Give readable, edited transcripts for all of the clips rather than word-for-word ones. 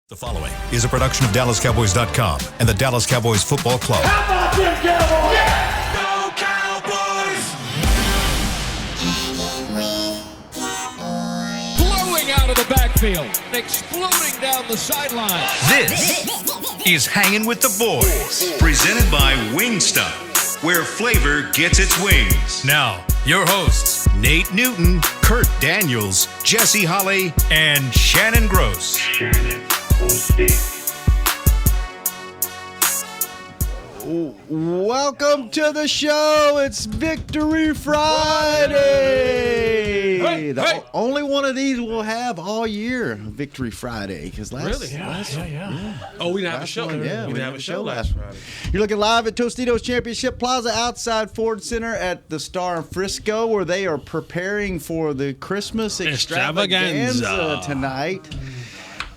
The following is a production of DallasCowboys.com and the Dallas Cowboys Football Club. How about them Cowboys? Yeah! Go Cowboys! Blowing out of the backfield, exploding down the sideline. This is Hangin' with the Boys, presented by Wingstop, where flavor gets its wings. Now, your hosts, Nate Newton, Kurt Daniels, Jesse Holley, and Shannon Gross. Welcome to the show. It's Victory Friday. The only one of these we'll have all year, Victory Friday. Because last, Oh, we didn't have a show. we didn't have a show last Friday. You're looking live at Tostitos Championship Plaza outside Ford Center at the Star in Frisco, where they are preparing for the Christmas extravaganza tonight.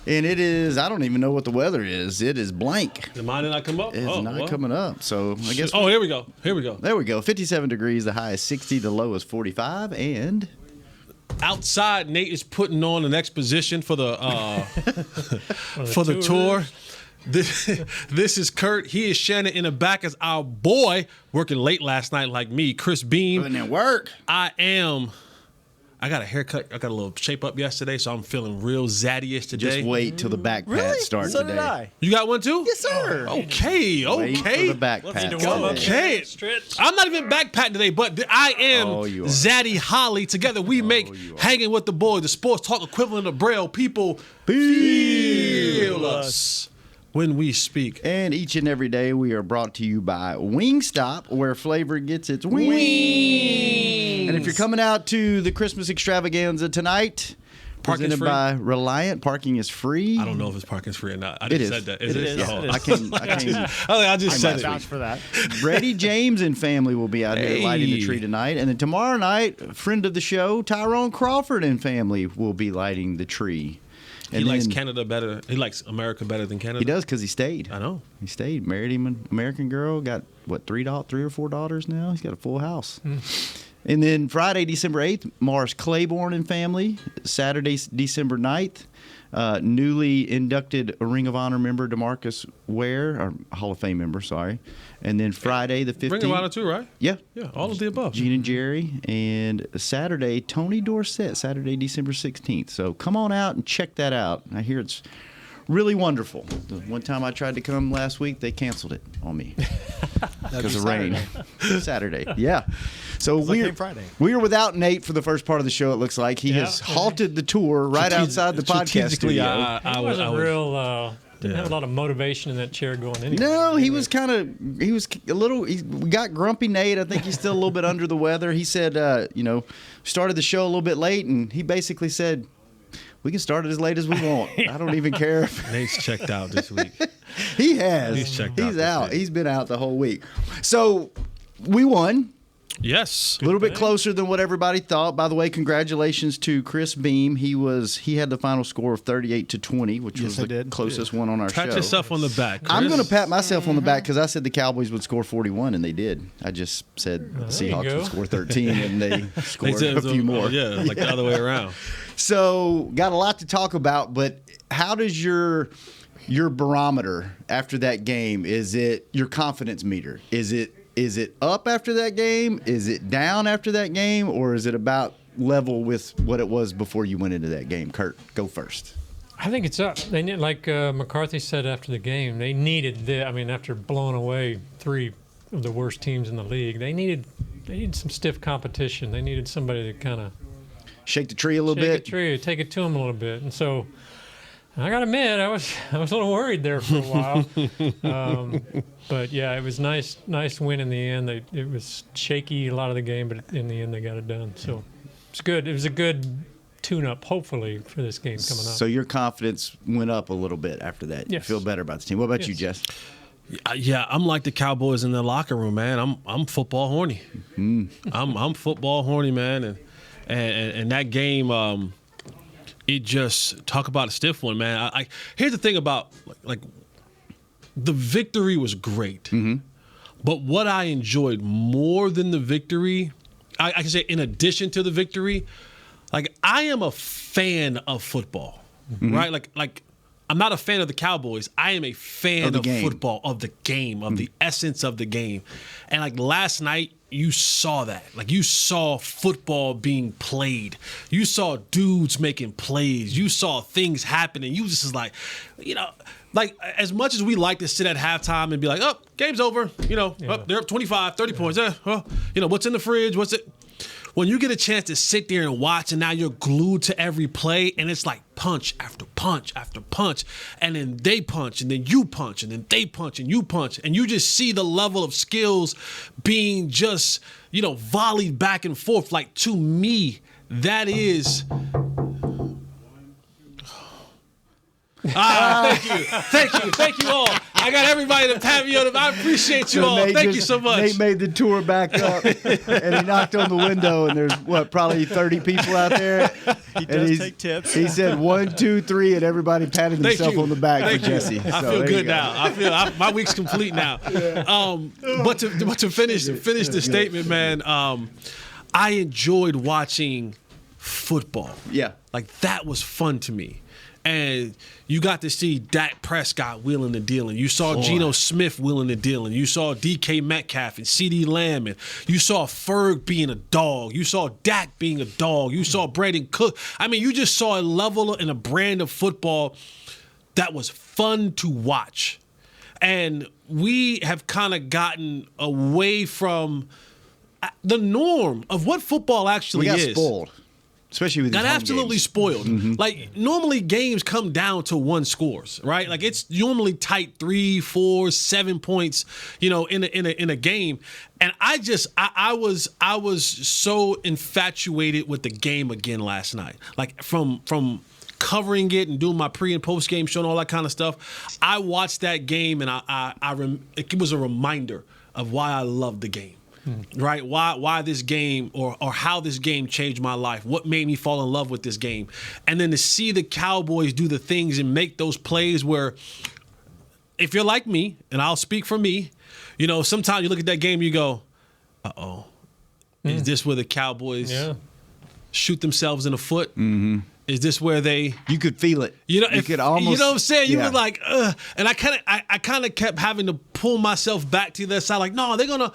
And it is, I don't even know what the weather is. It is blank. Did mine not come up? It's not coming up. So I guess. Oh, here we go. There we go. 57 degrees. The high is 60. The low is 45. And Outside, Nate is putting on an exposition for the for the tour. This is Kurt. He is Shannon. In the back is our boy working late last night like me, Chris Beam. putting in work. I got a haircut. I got a little shape up yesterday, so I'm feeling real zaddy-ish today. Just wait till the back pat starts So today. did I. You got one too? Yes, sir. Okay. Wait till the back pat starts. Okay. I'm not even backpacking today, but I am you are. Zaddy Holly. Together we make Hanging with the Boys, the sports talk equivalent of Braille. People feel us when we speak. And each and every day we are brought to you by Wingstop, where flavor gets its wings. And if you're coming out to the Christmas extravaganza tonight, Parking's presented free? by Reliant, parking is free. I don't know if it's parking's free or not. I It just is. said that. It is. Oh. I I just said it. Vouch for that. Brady James and family will be out here lighting the tree tonight. And then tomorrow night, a friend of the show, Tyrone Crawford and family will be lighting the tree. He And likes then- Canada better. He likes America better than Canada. He does because he stayed. I know. He stayed, married him an American girl, got, what, three or four daughters now? He's got a full house. And then Friday, December 8th, Morris Claiborne and family. Saturday, December 9th, newly inducted Ring of Honor member DeMarcus Ware, or Hall of Fame member, sorry. And then Friday, the 15th. Ring of Honor too, right? Yeah. Yeah, all of the above. Gene and Jerry. And Saturday, Tony Dorsett, Saturday, December 16th. So come on out and check that out. I hear it's really wonderful. The one time I tried to come last week, they canceled it on me because of rain. Saturday, yeah. So we are without Nate for the first part of the show. It looks like he has halted the tour right outside the podcast studio. I wasn't real. Didn't have a lot of motivation in that chair going anyway. No, he was a little. We got grumpy Nate. I think he's still a little bit under the weather. He said, started the show a little bit late, and he basically said, we can start it as late as we want. I don't even care. Nate's checked out this week. He has. He's checked out He's this out. week. He's been out the whole week. So we won. Yes. A little bit closer than what everybody thought. By the way, congratulations to Chris Beam. He had the final score of 38-20, which was the closest one on our show. Pat yourself on the back, Chris. I'm going to pat myself on the back because I said the Cowboys would score 41, and they did. I just said the Seahawks would score 13, and they scored a few more. Yeah, like the other way around. So, got a lot to talk about, but how does your barometer after that game? Is it your confidence meter? Is it up after that game? Is it down after that game? Or is it about level with what it was before you went into that game? Kurt, go first. I think it's up. They need, like McCarthy said after the game, they needed after blowing away three of the worst teams in the league, they needed some stiff competition. They needed somebody to kind of shake the tree a little bit. Take it to them a little bit. And so I got to admit, I was a little worried there for a while. But yeah, it was nice win in the end. It was shaky a lot of the game, but in the end they got it done. So it's good. It was a good tune-up, hopefully, for this game coming up. So your confidence went up a little bit after that. Yes. You feel better about the team. What about you, Jess? Yeah, I'm like the Cowboys in their locker room, man. I'm football horny. I'm football horny, man, and that game. It just talk about a stiff one, man. Here's the thing about like the victory was great, but what I enjoyed more than the victory, I can say in addition to the victory, like I am a fan of football, right? Like I'm not a fan of the Cowboys. I am a fan of football, of the game, of the essence of the game. And like last night, you saw that. Like you saw football being played. You saw dudes making plays. You saw things happening. You just is like, like as much as we like to sit at halftime and be like, oh, game's over. They're up 25, 30 points. What's in the fridge? What's it? When you get a chance to sit there and watch, and now you're glued to every play, and it's like punch after punch after punch, and then they punch, and then you punch, and then they punch, and you punch, and you just see the level of skills being just, volleyed back and forth. Like, to me, that is... Thank you all. I got everybody to pat me on the. I appreciate you all. Thank you so much. Nate made the tour back up, and he knocked on the window, and there's probably 30 people out there. He does take tips. He said 1, 2, 3, and everybody patted himself on the back for Jesse. I feel good now. My week's complete now. But to finish the statement, man. I enjoyed watching football. Yeah, like that was fun to me. And you got to see Dak Prescott wheeling and dealing. You saw Geno Smith wheeling and dealing. You saw DK Metcalf and CeeDee Lamb. And you saw Ferg being a dog. You saw Dak being a dog. You saw Brandon Cook. I mean, you just saw a level and a brand of football that was fun to watch. And we have kind of gotten away from the norm of what football actually is. We got spoiled. Especially with got absolutely games. Spoiled. Mm-hmm. Like normally games come down to one scores, right? Like it's normally tight 3, 4, 7 points, in a game. And I was so infatuated with the game again last night. Like from covering it and doing my pre and post game show and all that kind of stuff. I watched that game and it was a reminder of why I love the game. Right? Why this game or how this game changed my life? What made me fall in love with this game? And then to see the Cowboys do the things and make those plays where, if you're like me, and I'll speak for me, sometimes you look at that game and you go, uh-oh, is this where the Cowboys shoot themselves in the foot? Mm-hmm. Is this where you could feel it? You could almost. You know what I'm saying? You were like, ugh. And I kind of kept having to pull myself back to the other side. Like, no, they're gonna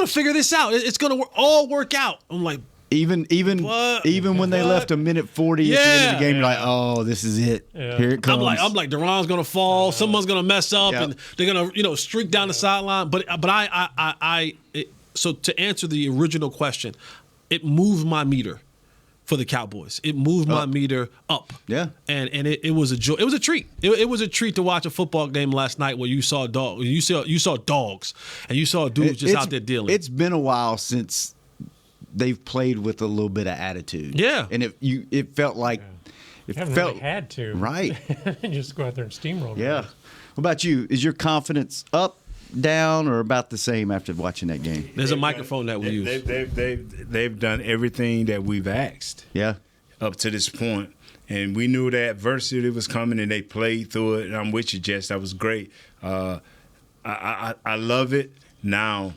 figure this out. It's gonna all work out. I'm like, even when they left a minute 40 at the end of the game, you're like, oh, this is it. Yeah. Here it comes. I'm like, DaRon's gonna fall. Someone's gonna mess up, and they're gonna streak down the sideline. But so to answer the original question, it moved my meter. For the Cowboys, it moved my meter up. Yeah, and it was a joy. It was a treat. It was a treat to watch a football game last night where you saw dogs, and you saw dudes just out there dealing. It's been a while since they've played with a little bit of attitude. Yeah, and it felt like it felt really had to right. Just go out there and steamroll. Yeah. Guys. What about you? Is your confidence up, down, or about the same after watching that game? There's a microphone that we use. They've done everything that we've asked. Yeah. Up to this point. And we knew that adversity was coming, and they played through it. And I'm with you, Jess. That was great. I love it. Now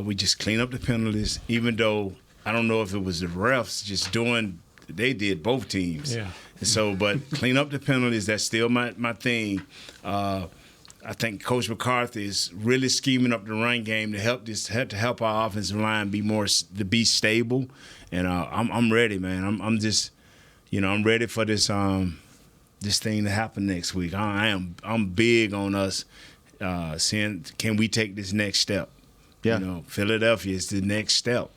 we just clean up the penalties, even though I don't know if it was the refs just doing – they did both teams. Yeah. So, but clean up the penalties, that's still my thing. I think Coach McCarthy is really scheming up the run game to help our offensive line be stable, and I'm ready, man. I'm just, I'm ready for this thing to happen next week. I'm big on us seeing can we take this next step. Yeah, Philadelphia is the next step.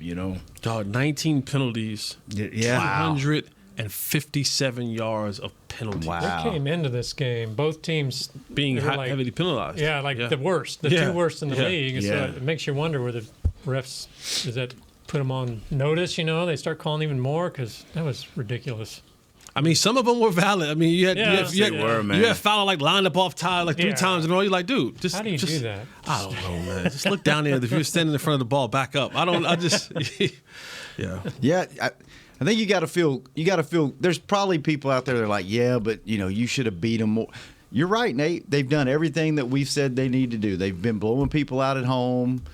Dog, 19 penalties. Yeah, 257 yards of penalties. Wow. They came into this game, both teams being heavily penalized. Yeah, the worst, the two worst in the league. So it makes you wonder whether refs, does that put them on notice, they start calling even more because that was ridiculous. I mean, some of them were valid. I mean, you had Fowler lined up off tie 3 times in a row. You're like, dude, how do you do that? I don't know, man. Just look down there. If you're standing in front of the ball, back up. Yeah. I think you got to feel. There's probably people out there that are like, yeah, but you should have beat them more. You're right, Nate. They've done everything that we've said they need to do. They've been blowing people out at home.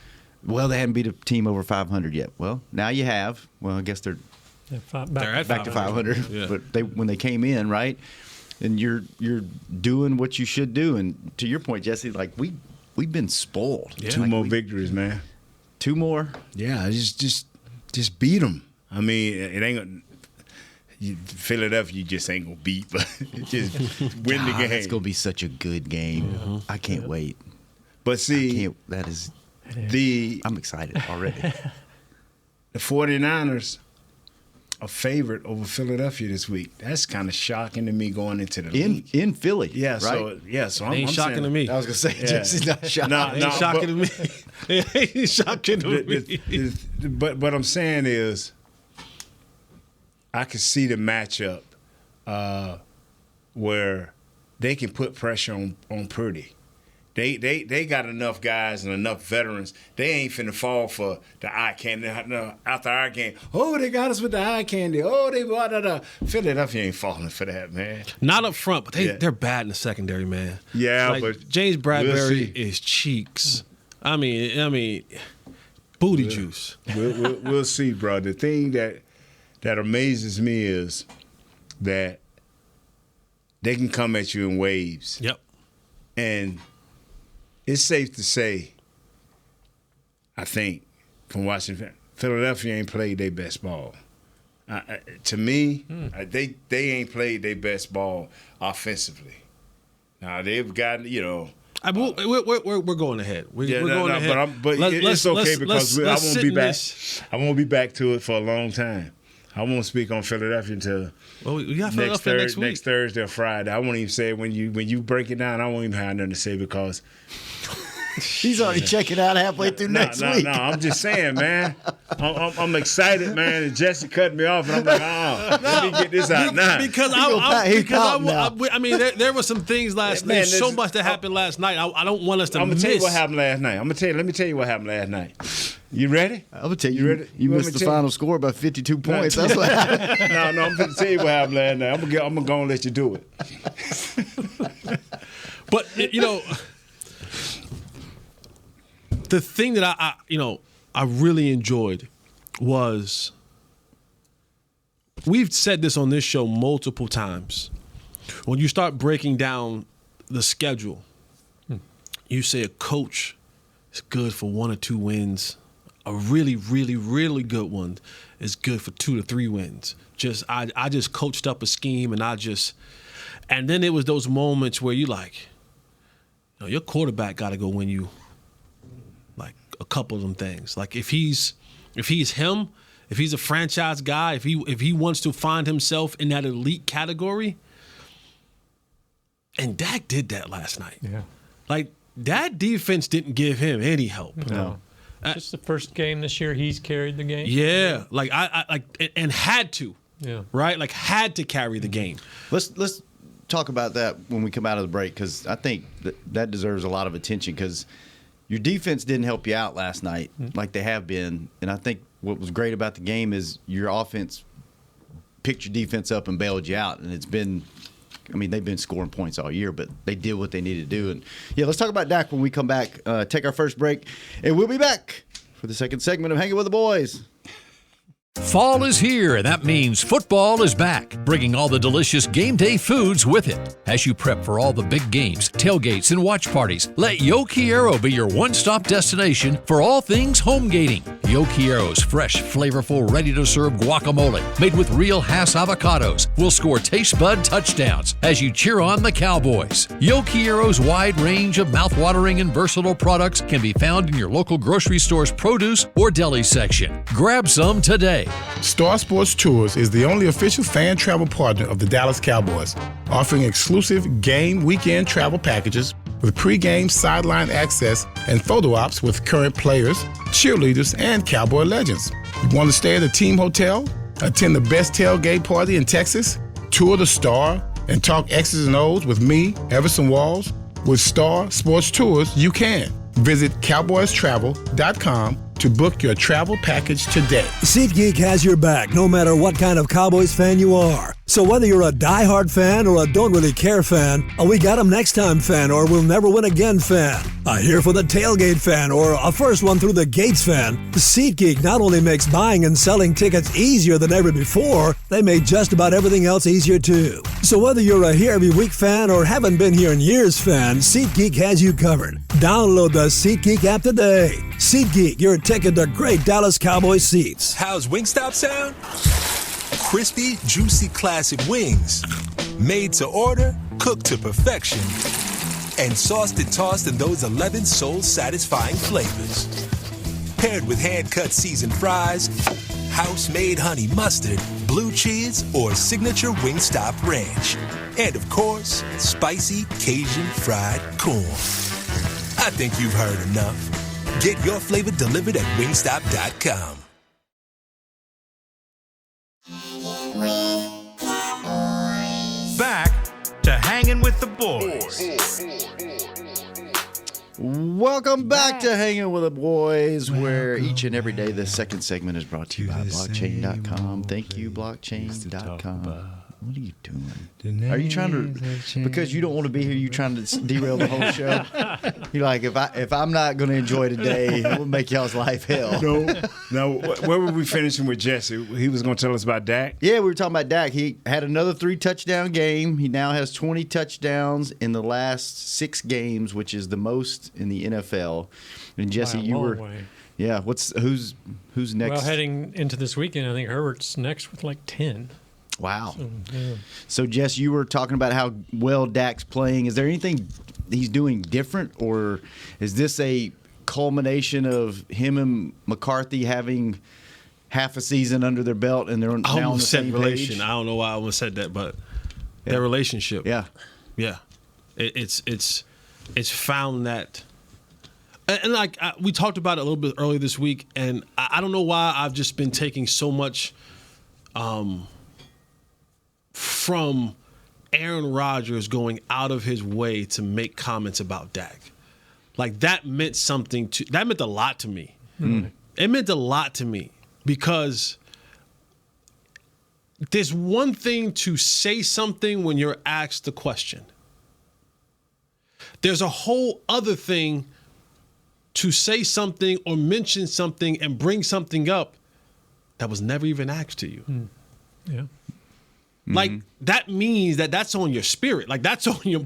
Well, they hadn't beat a team over 500 yet. Well, now you have. Well, I guess they're back to 500. Yeah. But when they came in, right? and you're doing what you should do. And to your point, Jesse, like we've been spoiled. Yeah. Two more victories, man. 2 more. Yeah, just beat them. I mean, it ain't gonna. Philadelphia, you just ain't gonna beat, but just win the game. It's gonna be such a good game. Mm-hmm. I can't wait. But see, I'm excited already. The 49ers are favored over Philadelphia this week. That's kind of shocking to me going into the league. In Philly. Yeah, right? So I'm shocking to me. I was gonna say, Jesse's not shocking. No, shocking to me. It ain't shocking to me. But what I'm saying is, I can see the matchup where they can put pressure on Purdy. They got enough guys and enough veterans. They ain't finna fall for the eye candy. After our game, they got us with the eye candy. Philadelphia ain't falling for that, man. Not up front, but they're bad in the secondary, man. Yeah, like, but James Bradbury is cheeks. I mean, booty juice. We'll see, bro. The thing that amazes me is that they can come at you in waves. Yep. And it's safe to say, I think, from watching Philadelphia ain't played their best ball. To me, they ain't played their best ball offensively. Now they've gotten, we're going ahead. We're going ahead. But it's okay because I won't be back. I won't be back to it for a long time. I won't speak on Philadelphia until we got Philadelphia next week. Next Thursday or Friday. I won't even say it when you break it down. I won't even have nothing to say because he's already checking out halfway through next week. No, I'm just saying, man. I'm excited, man. And Jesse cut me off, and I'm like, let me get this out now. I mean, there were some things last night. So much that happened last night. I don't want us to miss. I'm gonna tell you what happened last night. Let me tell you what happened last night. You ready? I'm gonna tell you. Ready? You missed the final score by 52 points. That's what happened. No, I'm gonna tell you what happened last night. I'm gonna go and let you do it. But the thing that I really enjoyed was, we've said this on this show multiple times. When you start breaking down the schedule, you say a coach is good for 1 or 2 wins. A really, really, really good one is good for 2 to 3 wins. I just coached up a scheme, and then it was those moments where you your quarterback got to go win you like a couple of them things. Like if he's him, if he's a franchise guy, if he wants to find himself in that elite category, and Dak did that last night. Yeah, like that defense didn't give him any help. No. Just the first game this year, he's carried the game. Yeah, like I and had to. Yeah. Right, like had to carry the game. Let's talk about that when we come out of the break, because I think that deserves a lot of attention, because your defense didn't help you out last night like they have been, and I think what was great about the game is your offense picked your defense up and bailed you out, and it's been. I mean, they've been scoring points all year, but they did what they needed to do. And yeah, let's talk about Dak when we come back. Take our first break, and we'll be back for the second segment of Hanging with the Boys. Fall is here, and that means football is back, bringing all the delicious game day foods with it. As you prep for all the big games, tailgates, and watch parties, let Yo Quiero be your one-stop destination for all things home gating. Yo Quiero's fresh, flavorful, ready-to-serve guacamole, made with real Hass avocados, will score taste bud touchdowns as you cheer on the Cowboys. Yo Quiero's wide range of mouth-watering and versatile products can be found in your local grocery store's produce or deli section. Grab some today. Star Sports Tours is the only official fan travel partner of the Dallas Cowboys, offering exclusive game weekend travel packages with pre-game sideline access and photo ops with current players, cheerleaders, and Cowboy legends. You want to stay at a team hotel, attend the best tailgate party in Texas, tour the Star, and talk X's and O's with me, Everson Walls? With Star Sports Tours, you can. Visit cowboystravel.com to book your travel package today. SeatGeek has your back no matter what kind of Cowboys fan you are. So whether you're a diehard fan or a don't really care fan, a we got 'em next time fan or we'll never win again fan, a here for the tailgate fan or a first one through the gates fan, SeatGeek not only makes buying and selling tickets easier than ever before, they made just about everything else easier too. So whether you're a here every week fan or haven't been here in years fan, SeatGeek has you covered. Download the SeatGeek app today. SeatGeek, your ticket to great Dallas Cowboys seats. How's Wingstop sound? Crispy, juicy, classic wings. Made to order, cooked to perfection. And sauced and tossed in those 11 soul-satisfying flavors. Paired with hand-cut seasoned fries, house-made honey mustard, blue cheese, or signature Wingstop ranch. And of course, spicy Cajun fried corn. I think you've heard enough. Get your flavor delivered at wingstop.com. Back to Hanging with the Boys. Welcome back to Hanging with the Boys, where each and every day the second segment is brought to you by blockchain.com. Thank you, blockchain.com. What are you doing? Are you trying to, because you don't want to be here, you trying to derail the whole show? You're like, if I'm not going to enjoy today, it will make y'all's life hell. No. Where were we finishing with Jesse? He was going to tell us about Dak? Yeah, we were talking about Dak. He had another 3-touchdown game. He now has 20 touchdowns in the last 6 games, which is the most in the NFL. And Jesse, you were... Way. Yeah, who's next? Well, heading into this weekend, I think Herbert's next with like 10. Wow. So, Jess, you were talking about how well Dak's playing. Is there anything he's doing different, or is this a culmination of him and McCarthy having half a season under their belt and they're now on the same page? I don't know why I almost said that, but their relationship. Yeah. It's found that. And like we talked about it a little bit earlier this week, and I don't know why I've just been taking so much from Aaron Rodgers going out of his way to make comments about Dak. Like, that meant a lot to me. Mm. It meant a lot to me because there's one thing to say something when you're asked the question. There's a whole other thing to say something or mention something and bring something up that was never even asked to you. Mm. Yeah. Like, that means that's on your spirit. Like, that's on your,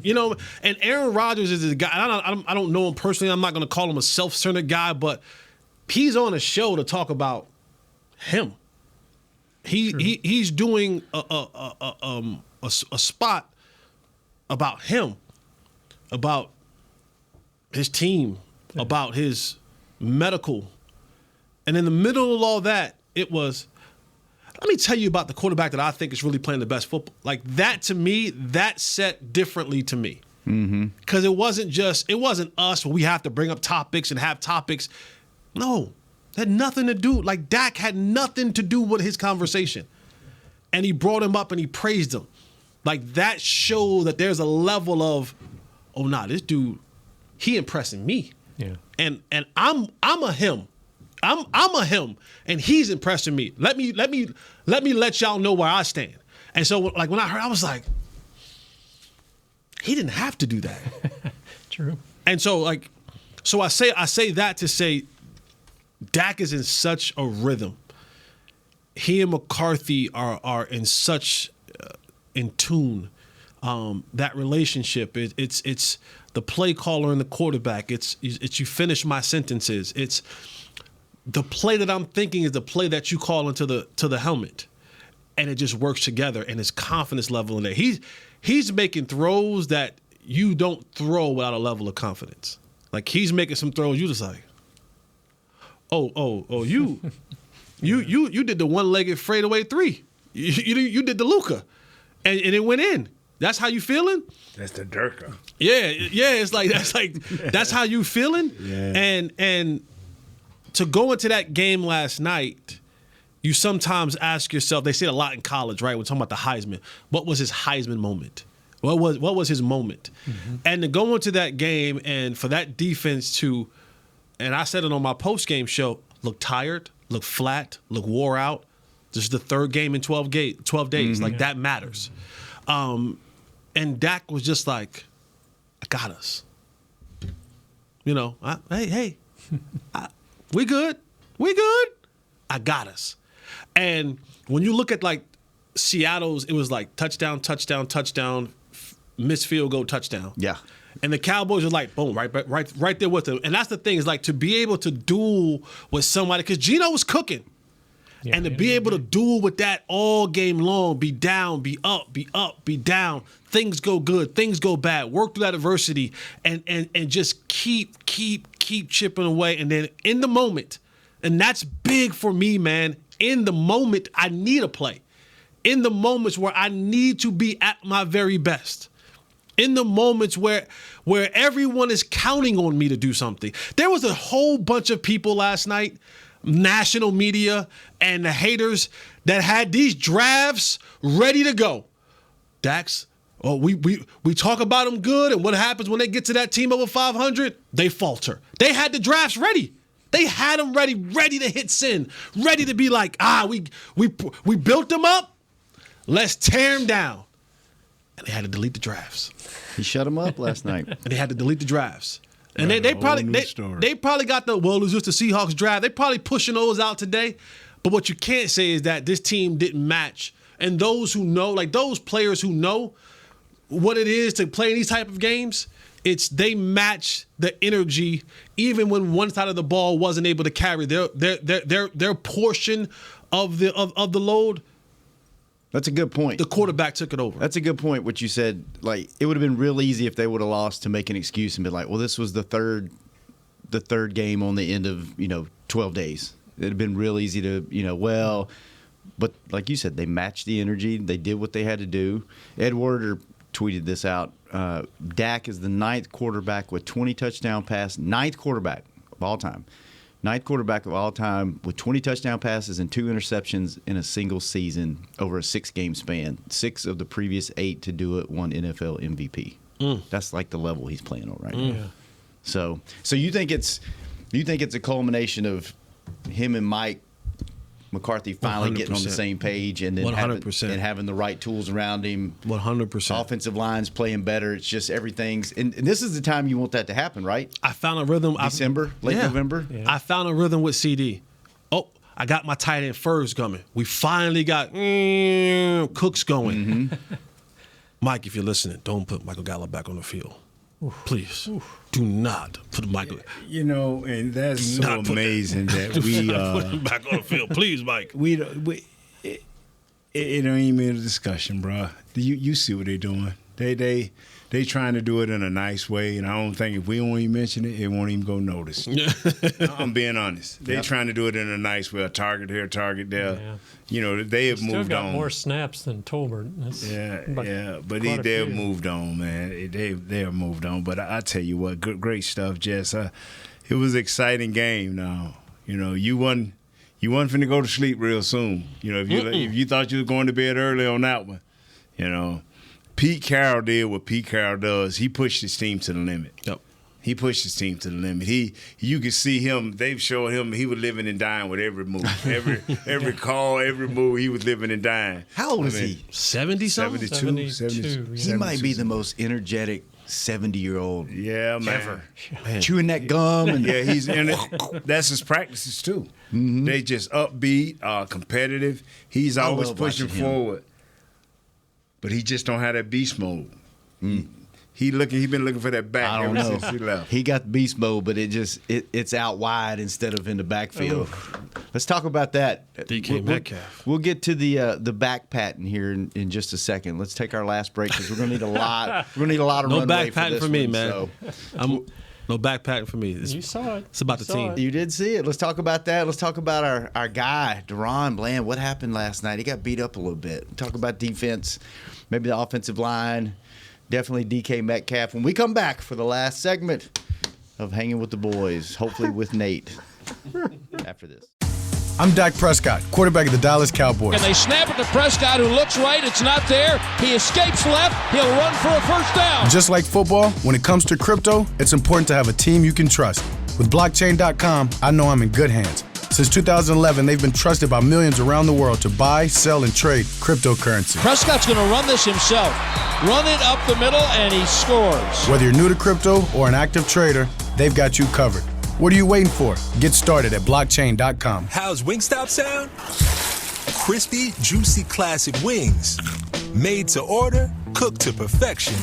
and Aaron Rodgers is a guy, I don't know him personally. I'm not going to call him a self-centered guy, but he's on a show to talk about him. He's doing a spot about him, about his team, about his medical. And in the middle of all that, it was, let me tell you about the quarterback that I think is really playing the best football. Like, that, to me, that set differently to me. Because it wasn't us where we have to bring up topics and have topics. No, it had nothing to do. Like, Dak had nothing to do with his conversation. And he brought him up and he praised him. Like, that showed that there's a level of, this dude, he impressing me. Yeah. And I'm a him. I'm a him, and he's impressing me. Let me let y'all know where I stand. And so, like, when I heard, I was like, he didn't have to do that. True. And so, I say that to say, Dak is in such a rhythm. He and McCarthy are in such in tune. That relationship, it's the play caller and the quarterback. It's you finish my sentences. It's the play that I'm thinking is the play that you call into the helmet, and it just works together. And his confidence level in there, he's making throws that you don't throw without a level of confidence. Like, he's making some throws you just like, you did the one-legged fadeaway 3. You did the Luka, and it went in. That's how you feeling? That's the Durka. Yeah. That's how you feeling. Yeah. And to go into that game last night, you sometimes ask yourself, they say it a lot in college, right? We're talking about the Heisman. What was his Heisman moment? What was his moment? Mm-hmm. And to go into that game and for that defense to, and I said it on my post-game show, look tired, look flat, look wore out. This is the third game in 12 days. Mm-hmm. Like, that matters. And Dak was just like, I got us. You know, we good. We good. I got us. And when you look at, like, Seattle's, it was like touchdown, missed field goal, touchdown. Yeah. And the Cowboys are like, boom, right there with them. And that's the thing, is like to be able to duel with somebody, because Geno was cooking. Yeah, and to be able to duel with that all game long, be down, be up, be down, things go good, things go bad, work through that adversity, and just keep chipping away. And then in the moment, and that's big for me, man, in the moment, I need a play. In the moments where I need to be at my very best. In the moments where everyone is counting on me to do something. There was a whole bunch of people last night, national media and the haters, that had these drafts ready to go. Dax, we talk about them good, and what happens when they get to that team over 500? They falter. They had the drafts ready. They had them ready to hit sin, ready to be like, we built them up. Let's tear them down. And they had to delete the drafts. He shut them up last night. And they had to delete the drafts. And they probably got it's just the Seahawks draft. They probably pushing those out today. But what you can't say is that this team didn't match. And those who know, like those players who know what it is to play in these type of games, they match the energy even when one side of the ball wasn't able to carry their portion of the load. That's a good point. The quarterback took it over. That's a good point, what you said. Like, it would have been real easy if they would have lost to make an excuse and be like, well, this was the third game on the end of, 12 days. It would have been real easy to, but like you said, they matched the energy. They did what they had to do. Ed Werder tweeted this out. Dak is the ninth quarterback with 20 touchdown passes. Ninth quarterback of all time. Ninth quarterback of all time with 20 touchdown passes and 2 interceptions in a single season over a 6-game span. 6 of the previous 8 to do it won NFL MVP. That's like the level he's playing on right now. Yeah. So you think it's a culmination of him and Mike McCarthy finally 100%. Getting on the same page, and then 100%. Having the right tools around him. 100%. Offensive line's playing better. It's just everything's. And this is the time you want that to happen, right? I found a rhythm. Late November. Yeah. I found a rhythm with CD. Oh, I got my tight end Fergs coming. We finally got Cooks going. Mm-hmm. Mike, if you're listening, don't put Michael Gallup back on the field. Please. Do not put Michael. And that's so amazing that we put him back on the field. Please, Mike. It don't even be a discussion, bro. You see what they're doing. They trying to do it in a nice way, and I don't think if we don't even mention it, it won't even go noticed. I'm being honest. They trying to do it in a nice way. A target here, target there. Yeah. They have moved on. Still got more snaps than Tolbert. But they have moved on, man. They have moved on. But I tell you what, great stuff, Jess. It was an exciting game. Now, you wasn't finna go to sleep real soon. If you thought you were going to bed early on that one, Pete Carroll did what Pete Carroll does. He pushed his team to the limit. Yep. He pushed his team to the limit. You could see him. They've shown him he was living and dying with every move, every call, every move. He was living and dying. How old is he? 70-something? 72. He might be the most energetic 70-year-old ever. Man. Chewing that gum. And he's in it. That's his practices too. Mm-hmm. They just upbeat, competitive. He's always pushing forward. But he just don't have that beast mode. He been looking for that back ever since he left. He got beast mode, but it's out wide instead of in the backfield. Let's talk about that. DK Metcalf. We'll get to the back patting here in just a second. Let's take our last break because we're gonna need a lot. We're gonna need a lot of no runway back patting for me, man. So. No back patting for me. You saw it. It's about the team. You did see it. Let's talk about that. Let's talk about our guy, DaRon Bland. What happened last night? He got beat up a little bit. Talk about defense, maybe the offensive line, definitely DK Metcalf. When we come back for the last segment of Hanging with the Boys, hopefully with Nate after this. I'm Dak Prescott, quarterback of the Dallas Cowboys. And they snap it to Prescott, who looks right. It's not there. He escapes left. He'll run for a first down. Just like football, when it comes to crypto, it's important to have a team you can trust. With blockchain.com, I know I'm in good hands. Since 2011, they've been trusted by millions around the world to buy, sell, and trade cryptocurrency. Prescott's going to run this himself. Run it up the middle, and he scores. Whether you're new to crypto or an active trader, they've got you covered. What are you waiting for? Get started at blockchain.com. How's Wingstop sound? Crispy, juicy, classic wings. Made to order, cooked to perfection.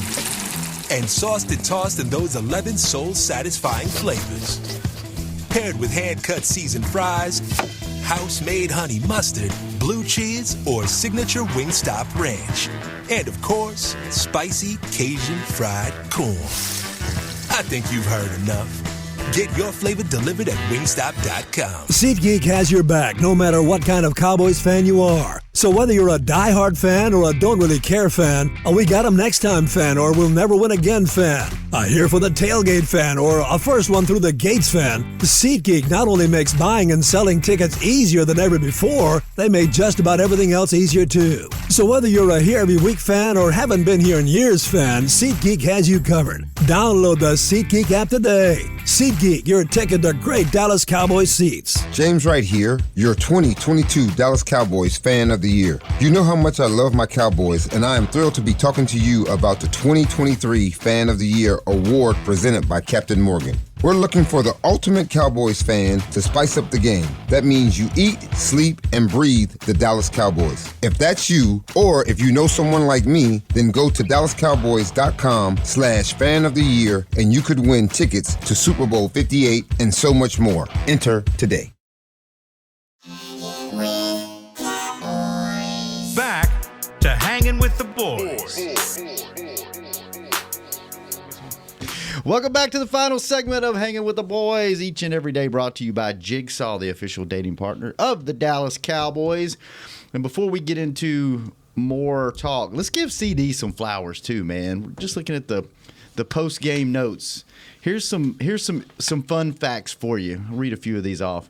And sauced and tossed in those 11 soul-satisfying flavors. Paired with hand-cut seasoned fries, house-made honey mustard, blue cheese, or signature Wingstop ranch. And, of course, spicy Cajun fried corn. I think you've heard enough. Get your flavor delivered at wingstop.com. SeatGeek has your back no matter what kind of Cowboys fan you are. So whether you're a diehard fan or a don't really care fan, a we got 'em next time fan or we'll never win again fan, a here for the tailgate fan or a first one through the gates fan, SeatGeek not only makes buying and selling tickets easier than ever before, they make just about everything else easier too. So whether you're a here every week fan or haven't been here in years fan, SeatGeek has you covered. Download the SeatGeek app today. SeatGeek, your ticket to great Dallas Cowboys seats. James Wright here, your 2022 Dallas Cowboys fan of the year. You know how much I love my Cowboys, and I am thrilled to be talking to you about the 2023 Fan of the Year award presented by Captain Morgan. We're looking for the ultimate Cowboys fan to spice up the game. That means you eat, sleep, and breathe the Dallas Cowboys. If that's you, or if you know someone like me, then go to DallasCowboys.com/fan of the year, and you could win tickets to Super Bowl 58 and so much more. Enter today. Back to Hangin' with the Boys. Welcome back to the final segment of Hanging with the Boys, each and every day brought to you by Jigsaw, the official dating partner of the Dallas Cowboys. And before we get into more talk, let's give CD some flowers too, man. We're just looking at the post-game notes. Here's some fun facts for you. I'll read a few of these off.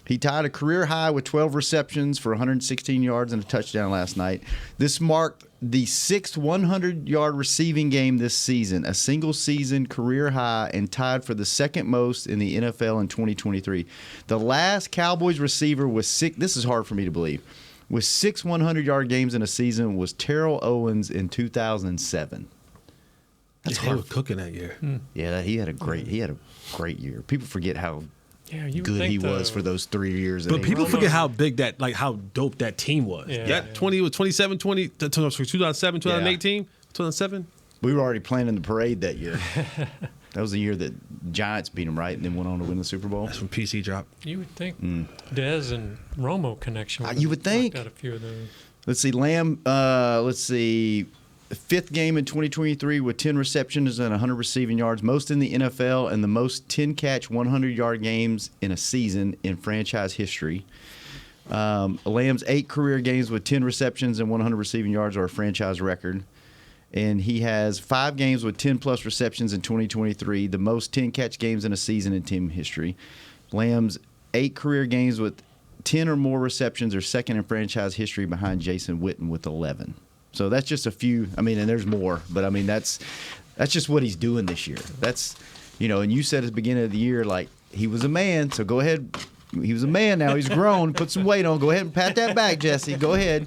He tied a career high with 12 receptions for 116 yards and a touchdown last night. This marked the 6th 100-yard receiving game this season, a single-season career high, and tied for the second most in the NFL in 2023. The last Cowboys receiver with six, this is hard for me to believe, with 6 100-yard games in a season was Terrell Owens in 2007. That's hard. He was cooking that year. Yeah, he had a great year. People forget how good he was for those 3 years. But people forget how big that, like how dope that team was. That 2007, 2007, 2018, 2007. We were already planning the parade that year. That was the year that Giants beat them, right, and then went on to win the Super Bowl. That's when PC dropped. You would think Dez and Romo connection. You would think. Got a few of those. Let's see, Lamb. Fifth game in 2023 with 10 receptions and 100 receiving yards, most in the NFL, and the most 10-catch 100-yard games in a season in franchise history. Lamb's 8 career games with 10 receptions and 100 receiving yards are a franchise record. And he has 5 games with 10-plus receptions in 2023, the most 10-catch games in a season in team history. Lamb's 8 career games with 10 or more receptions are second in franchise history behind Jason Witten with 11. So that's just a few. I mean, and there's more, but I mean that's just what he's doing this year. That's, and you said at the beginning of the year, like, he was a man, so go ahead. He was a man now. He's grown. Put some weight on. Go ahead and pat that back, Jesse. Go ahead.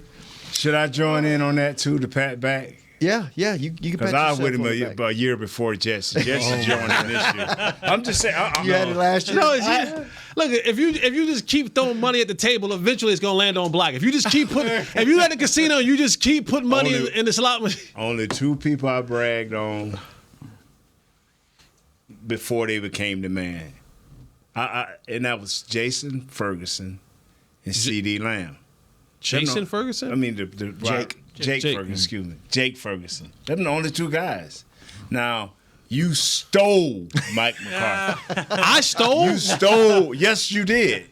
Should I join in on that too, to pat back? Yeah, you can pat yourself. Because I was with him a year before Jesse. Jesse joined in this year. I'm just saying. You had it last year. No, look, if you just keep throwing money at the table, eventually it's gonna land on black. If you just keep putting, if you at the casino, you just keep putting money in the slot machine. Only 2 people I bragged on before they became the man. And that was Jason Ferguson and CD Lamb. Jason Ferguson? I mean Jake Ferguson, excuse me. Jake Ferguson. Them the only 2 guys. Now, you stole Mike McCarthy. I stole? You stole. Yes, you did.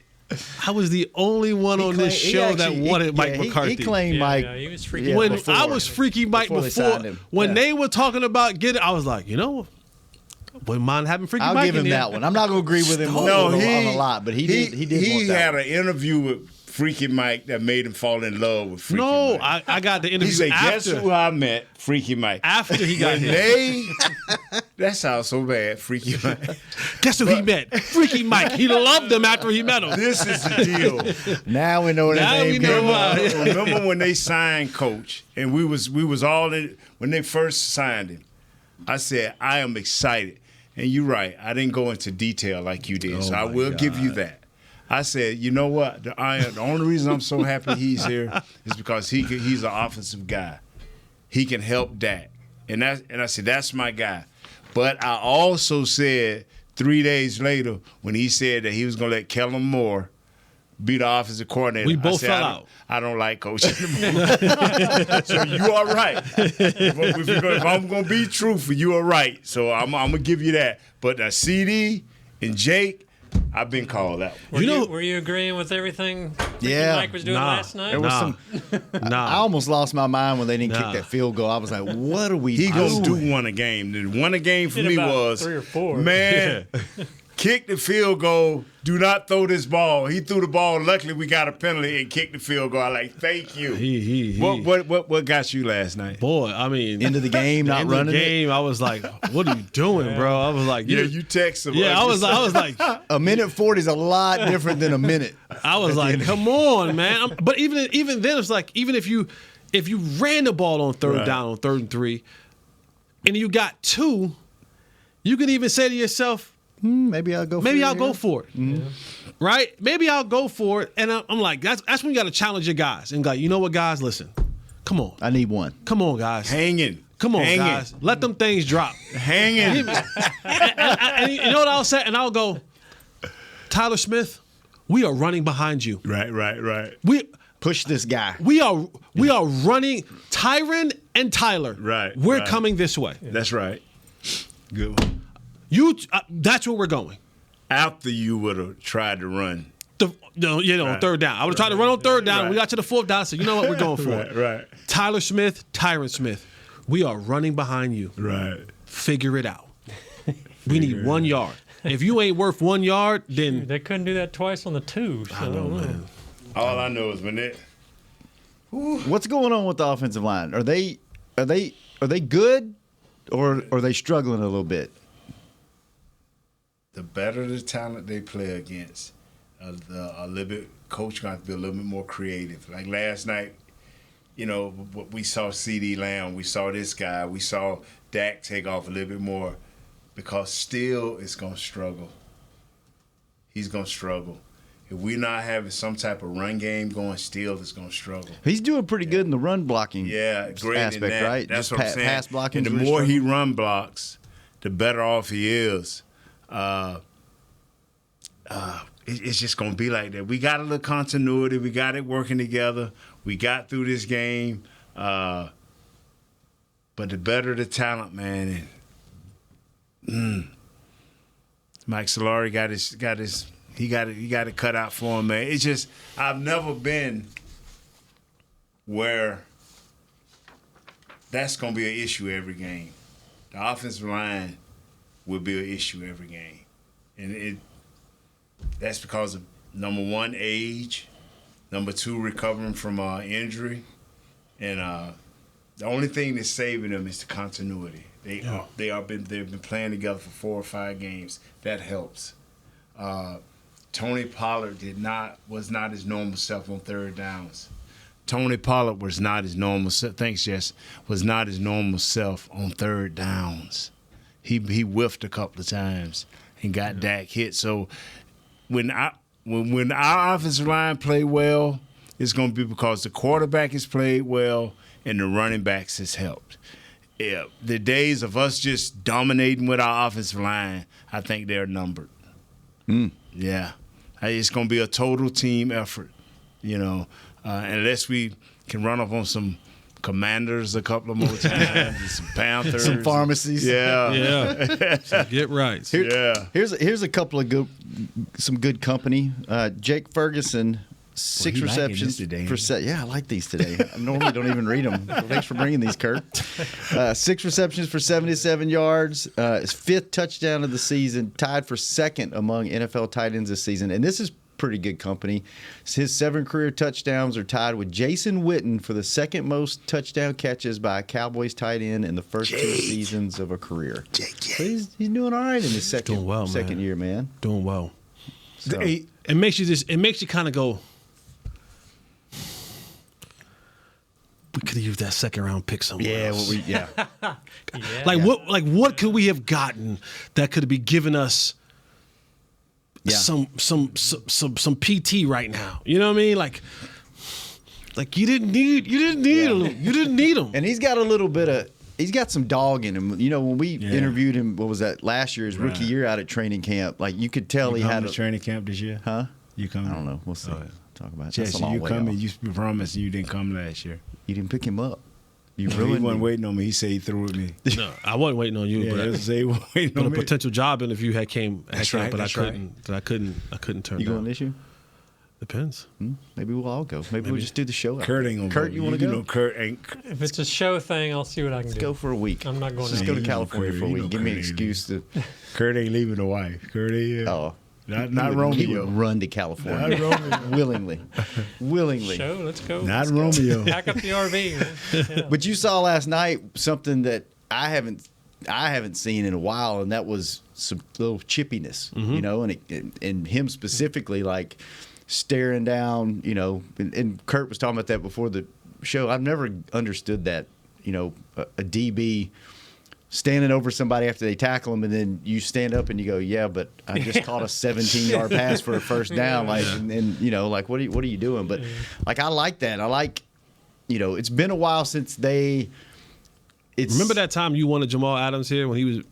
I was the only one on this show that wanted Mike McCarthy. He claimed Mike. Yeah, he was freaky. When I was freaky Mike before they were talking about getting, I was like, wouldn't mind having freaky Mike. I'll give him that one. I'm not going to agree with him on a lot, but he did. He had an interview with Freaky Mike that made him fall in love with Freaky Mike. I got the interview He said, after. guess who I met? Freaky Mike. After he got When hit. that sounds so bad, Freaky Mike. Guess who he met? Freaky Mike. He loved him after he met him. This is the deal. Now we know what his name is. Remember when they signed Coach, and we was all in when they first signed him. I said, I am excited. And you're right. I didn't go into detail like you did, so I will give you that. I said, you know what? The only reason I'm so happy he's here is because he's an offensive guy. He can help Dak. And I said, that's my guy. But I also said 3 days later when he said that he was going to let Kellen Moore be the offensive coordinator. We both fell out. I don't like Coach anymore. So you are right. If I'm going to be truthful, you are right. So I'm going to give you that. But CD and Jake, I've been called out. Were you agreeing with everything Mike was doing last night? There was I almost lost my mind when they didn't kick that field goal. I was like, what are we doing? He going to do one a game. The one a game for me was, 3 or 4. Man, kick the field goal. Do not throw this ball. He threw the ball. Luckily, we got a penalty and kicked the field goal. I like, thank you. What got you last night? Boy, I mean, into the game, not running the game. I was like, what are you doing, bro? I was like, you text him. Yeah, I was like, a minute 40 is a lot different than a minute. I was like, come on, man. But even then, it's like, even if you ran the ball on third down, on 3rd and 3, and you got 2, you can even say to yourself, maybe I'll go for it. Mm-hmm. Right? Maybe I'll go for it. And I'm like, that's when you got to challenge your guys. And like, you know what, guys? Listen, come on. I need one. Come on, guys. Hangin. Come on, guys. Let them things drop. Hangin. And you know what I'll say? And I'll go, Tyler Smith, we are running behind you. Right. We push this guy. We are running. Tyron and Tyler. Right. We're coming this way. That's right. Good one. That's where we're going. After you would have tried to run. On 3rd down. I would have tried to run on 3rd down. Right. We got to the 4th down. So you know what? We're going for it. Right. Tyler Smith, Tyron Smith, we are running behind you. Right. Figure it out. We need 1 yard. If you ain't worth 1 yard, then they couldn't do that twice on the 2. So I know, man. All I know is when it. What's going on with the offensive line? Are they good, or are they struggling a little bit? The better the talent they play against, a little bit. Coach going to have to be a little bit more creative. Like last night, we saw CD Lamb, we saw this guy, we saw Dak take off a little bit more, because Steele is going to struggle. He's going to struggle. If we're not having some type of run game going, Steele is going to struggle. He's doing pretty good in the run blocking great aspect, right? That's just what I'm saying. Pass blocking. And the more he run blocks, the better off he is. It's just going to be like that. We got a little continuity. We got it working together. We got through this game. But the better the talent, man. Mike Solari got it cut out for him, man. It's just, I've never been where that's going to be an issue every game. The offensive line will be an issue every game. And that's because of, number 1, age, number 2, recovering from injury, and the only thing that's saving them is the continuity. They've been playing together for 4 or 5 games. That helps. Tony Pollard was not his normal self on 3rd downs. Tony Pollard was not his normal self. Thanks, Jess. Was not his normal self on 3rd downs. He whiffed a couple of times and got Dak hit. So when our offensive line play well, it's going to be because the quarterback has played well and the running backs has helped. Yeah, the days of us just dominating with our offensive line, I think they're numbered. Yeah. It's going to be a total team effort, unless we can run up on some Commanders a couple of more times, and some Panthers, some pharmacies. Yeah. So get right. Here's a couple of some good company. Jake Ferguson, 6 receptions for I like these today. I normally don't even read them. So thanks for bringing these, Kurt. 6 receptions for 77 yards. His 5th touchdown of the season, tied for 2nd among NFL tight ends this season. And this is pretty good company. His 7 career touchdowns are tied with Jason Witten for the second most touchdown catches by a Cowboys tight end in the first 2 seasons of a career. So he's doing all right in his second year, man. Doing well. So, It makes you kind of go, we could have used that second round pick somewhere else. What could we have gotten that could be giving us some PT right now? You know what I mean? Like you didn't need him. And he's got a little bit of. He's got some dog in him. You know, when we interviewed him, what was that, last year, his rookie year out at training camp, like you could tell he had a training camp this year. Huh? You coming? I don't know. We'll see. Talk about it. Jesse, you coming? You promised you didn't come last year. You didn't pick him up. He wasn't waiting on me. He said he threw at me. No, I wasn't waiting on you. But he wasn't waiting on a me. potential job interview had came, but I couldn't turn. You down. going this year? Depends. Maybe we'll all go. Maybe we'll just do the show. Kurt ain't gonna Kurt, go. you want to go? know, Kurt ain't. If it's a show thing, I'll see what I can do. Let's go for a week. I'm not going. Let's go to California for a week. Give me an excuse to. Kurt ain't leaving the wife. Kurt ain't. Not Romeo. He would run to California. Not Romeo. Willingly. Show, let's go. Not Romeo. Pack up the RV. Man. Yeah. But you saw last night something that I haven't seen in a while, and that was some little chippiness, you know, and him specifically, like staring down, you know, and Kurt was talking about that before the show. I've never understood that, you know, a DB standing over somebody after they tackle them, and then you stand up and you go, yeah, but I just caught a 17-yard pass for a first down, like, and you know, like, what are you doing? But like, I like that. I like, you know, it's been a while since they. Remember that time you wanted Jamal Adams here when he was.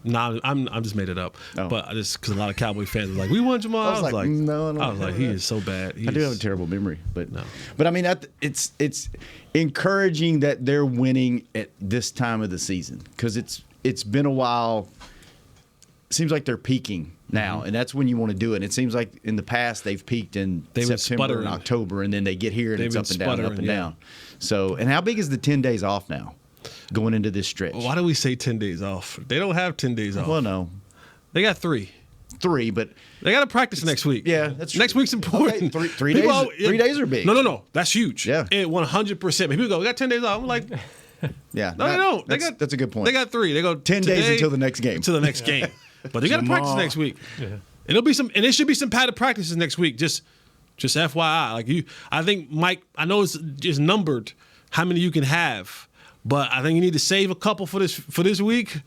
Nah, I'm just made it up. Oh. But just because a lot of Cowboy fans were like, we want Jamal. I was like, no. I was like, he is so bad. I do have a terrible memory, but no. But I mean, it's encouraging that they're winning at this time of the season because it's been a while. It seems like they're peaking now, and that's when you want to do it. And it seems like in the past they've peaked in September and October, and then they get here and it's up and down, up and down. So, and how big is the 10 days off now? Going into this stretch. Why do we say 10 days off? They don't have 10 days off. Well, no. They got 3. 3, but they got to practice next week. Yeah, that's true. Next week's important. Okay, 3 days. 3 days are big. No. That's huge. Yeah. 100%. People go, we got 10 days off. I'm like, yeah. No, they don't. That's a good point. They got 3. They go 10 days until the next game. Until the next game. But they got to practice next week. Yeah. It'll be and it should be some padded practices next week. Just FYI. Like I think Mike. I know it's just numbered how many you can have. But I think you need to save a couple for this week. You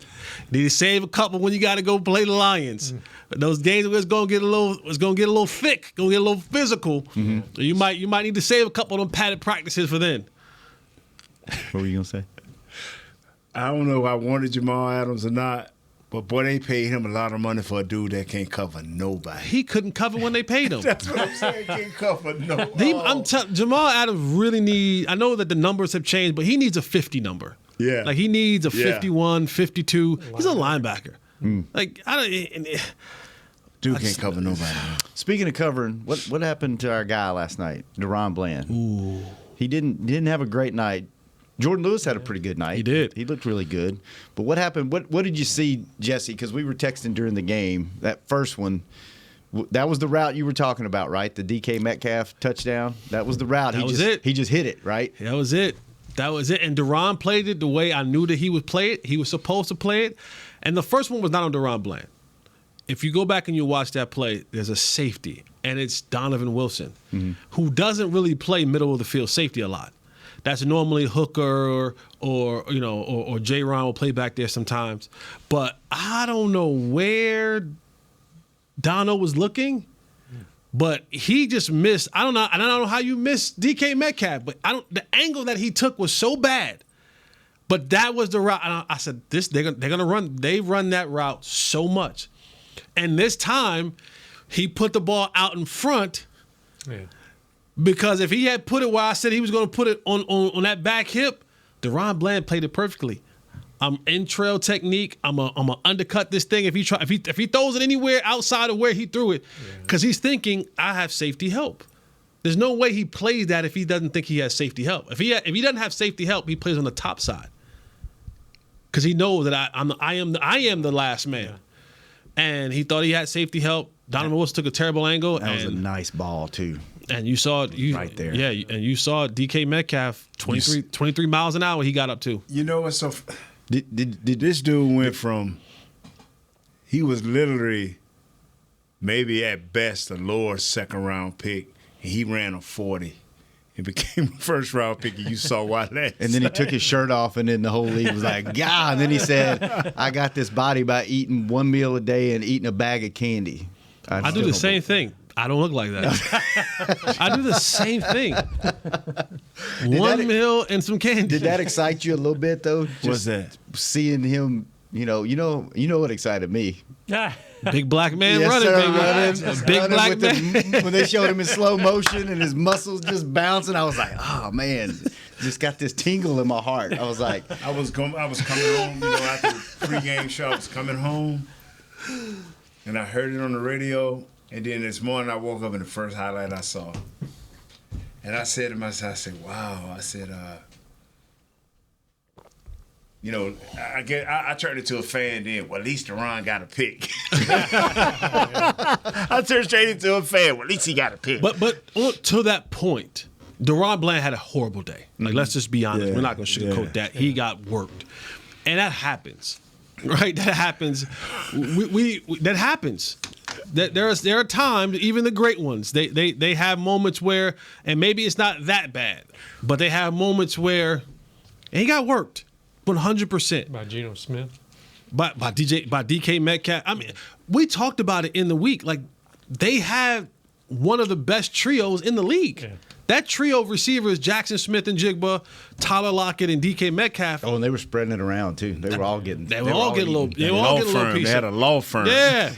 need to save a couple when you got to go play the Lions. Those games it's gonna get a little thick, gonna get a little physical. Mm-hmm. So you might need to save a couple of them padded practices for then. What were you gonna say? I don't know if I wanted Jamal Adams or not, but boy, they paid him a lot of money for a dude that can't cover nobody. He couldn't cover when they paid him. That's what I'm saying. Can't cover nobody. Jamal Adams really needs. I know that the numbers have changed, but he needs a 50 number. Yeah, like he needs a 51, 52. He's a linebacker. Like dude can't cover nobody. Speaking of covering, what happened to our guy last night, DaRon Bland? Ooh, he didn't have a great night. Jordan Lewis had a pretty good night. He did. He looked really good. But what happened? What did you see, Jesse? Because we were texting during the game. That first one, that was the route you were talking about, right? The DK Metcalf touchdown. That was the route. That was it. He just hit it, right? That was it. And DaRon played it the way I knew that he would play it. He was supposed to play it. And the first one was not on DaRon Bland. If you go back and you watch that play, there's a safety, and it's Donovan Wilson, who doesn't really play middle of the field safety a lot. That's normally Hooker or J-Ron will play back there sometimes. But I don't know where Dono was looking, but he just missed. I don't know how you missed DK Metcalf, but the angle that he took was so bad. But that was the route. And I said, they're gonna run. They run that route so much, and this time he put the ball out in front. Yeah. Because if he had put it where I said he was going to put it on that back hip, DaRon Bland played it perfectly. I'm in trail technique. I'm a undercut this thing if he throws it anywhere outside of where he threw it, because he's thinking I have safety help. There's no way he plays that if he doesn't think he has safety help. If he doesn't have safety help, he plays on the top side because he knows that I am the last man. Yeah. And he thought he had safety help. Donovan Wilson took a terrible angle. That was a nice ball, too. And you saw it right there. Yeah, and you saw DK Metcalf 23 miles an hour he got up to. You know what's so did this dude went from he was literally maybe at best a lower second round pick, and he ran a 40. He became a first round pick, and you saw why that. And then he took his shirt off, and then the whole league was like, God. And then he said, I got this body by eating one meal a day and eating a bag of candy. I do the same thing. I don't look like that. I do the same thing. One meal and some candy. Did that excite you a little bit, though? What's that? Seeing him, you know what excited me. Big black man Yes, running, sir, baby. running, A big running black with man. when they showed him in slow motion and his muscles just bouncing, I was like, oh, man. Just got this tingle in my heart. I was like. I was coming home, after the pregame show. I was coming home, and I heard it on the radio. And then this morning, I woke up and the first highlight I saw. And I said to myself, I said, wow. I said, I turned into a fan then. Well, at least DaRon got a pick. I turned straight into a fan. Well, at least he got a pick. But to that point, DaRon Bland had a horrible day. Like, let's just be honest. We're not going to sugarcoat that. He got worked. And that happens. Right? That happens. That happens. There are times, even the great ones, they have moments where, and maybe it's not that bad, but they have moments where, and he got worked 100%. By Geno Smith? By DK Metcalf. I mean, we talked about it in the week. Like, they have one of the best trios in the league. Yeah. That trio of receivers, Jackson Smith and Jigba, Tyler Lockett and DK Metcalf. Oh, and they were spreading it around too. They were all getting. They were all getting a little. They were all getting a little piece. They had a law firm. Yeah,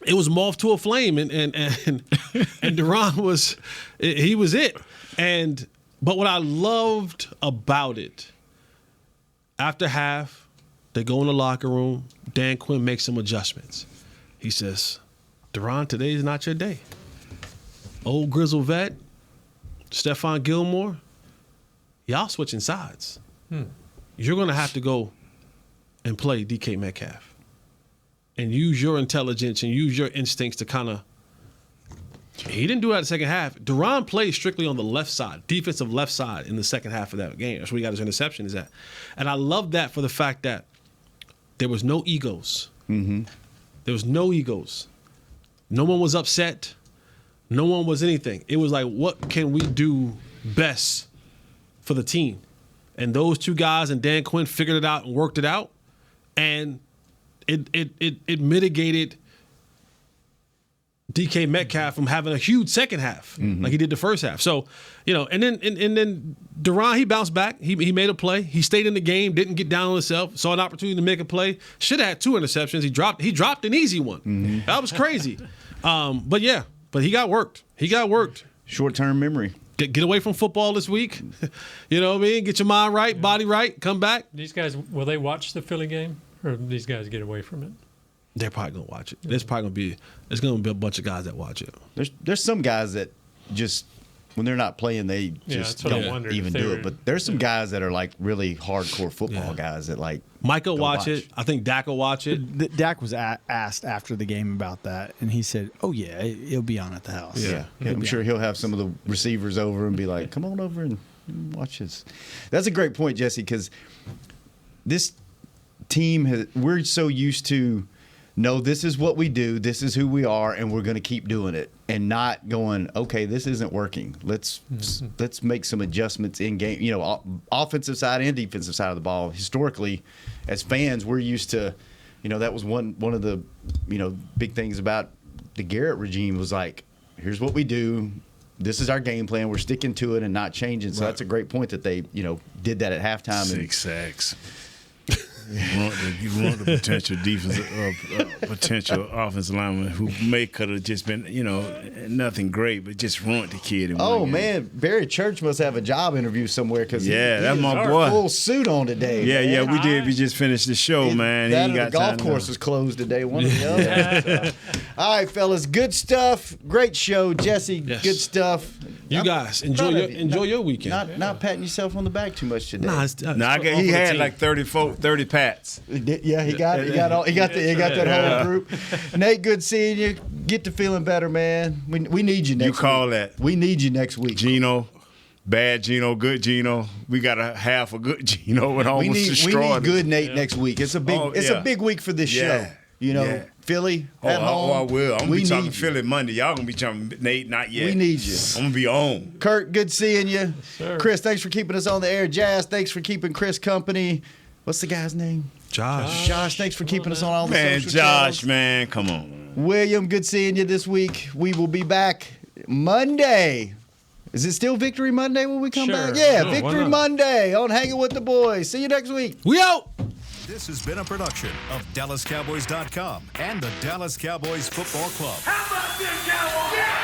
it was moth to a flame, and DaRon was it. But what I loved about it, after half, they go in the locker room. Dan Quinn makes some adjustments. He says, DaRon, today is not your day. Old grizzle vet, Stephon Gilmore, y'all switching sides. You're going to have to go and play DK Metcalf and use your intelligence and use your instincts to kind of. He didn't do that in the second half. DaRon played strictly on the left side, defensive left side in the second half of that game. That's where he got his interception is at. And I love that for the fact that there was no egos. Mm-hmm. There was no egos. No one was upset. No one was anything. It was like, what can we do best for the team? And those two guys and Dan Quinn figured it out and worked it out. And it mitigated DK Metcalf from having a huge second half, like he did the first half. So, and then DaRon, he bounced back. He made a play. He stayed in the game, didn't get down on himself, saw an opportunity to make a play. Should have had 2 interceptions. He dropped an easy one. That was crazy. But he got worked. Short-term memory. Get away from football this week. You know what I mean? Get your mind right, body right, come back. These guys, will they watch the Philly game, or these guys get away from it? They're probably gonna watch it. There's gonna be a bunch of guys that watch it. There's some guys that just when they're not playing they just don't even do it. But there's some guys that are like really hardcore football guys that like. Mike will watch it. I think Dak will watch it. Dak was asked after the game about that, and he said, "Oh yeah, it'll be on at the house." Yeah, I'm sure he'll have some of the receivers over and be like, "Come on over and watch this." That's a great point, Jesse, because this team we're so used to. No, this is what we do. This is who we are, and we're going to keep doing it, and not going, okay, this isn't working. Let's make some adjustments in game. Offensive side and defensive side of the ball. Historically, as fans, we're used to, that was one of the, big things about the Garrett regime was like, here's what we do. This is our game plan. We're sticking to it and not changing. So that's a great point that they, did that at halftime. 6 sacks. You want the potential potential offensive lineman who could have just been, nothing great, but just ruined the kid. Man, Barry Church must have a job interview somewhere because that's my boy. Full suit on today. Yeah, we did. We just finished the show, man. The golf course was closed today. One or the other. All right, fellas, good stuff. Great show, Jesse. Yes. Good stuff. You guys enjoy your weekend. Not patting yourself on the back too much today. He had like 30 pats. Yeah, he got that whole group. Nate, good seeing you. Get to feeling better, man. We need you next week. You call that. We need you next week. Gino, bad Gino, good Gino. We got a half a good Gino and almost destroyed. We need good Nate next week. It's a big week for this show. Philly at home. I will. I'm going to be talking Philly Monday. Y'all going to be talking Nate, not yet. We need you. I'm going to be on. Kurt, good seeing you. Yes, Chris, thanks for keeping us on the air. Jazz, thanks for keeping Chris company. What's the guy's name? Josh, thanks for keeping us on all the social channels. Man, come on. William, good seeing you this week. We will be back Monday. Is it still Victory Monday when we come back? Yeah, Victory Monday on Hanging with the Boys. See you next week. We out. This has been a production of DallasCowboys.com and the Dallas Cowboys Football Club. How about this, Cowboys? Yeah!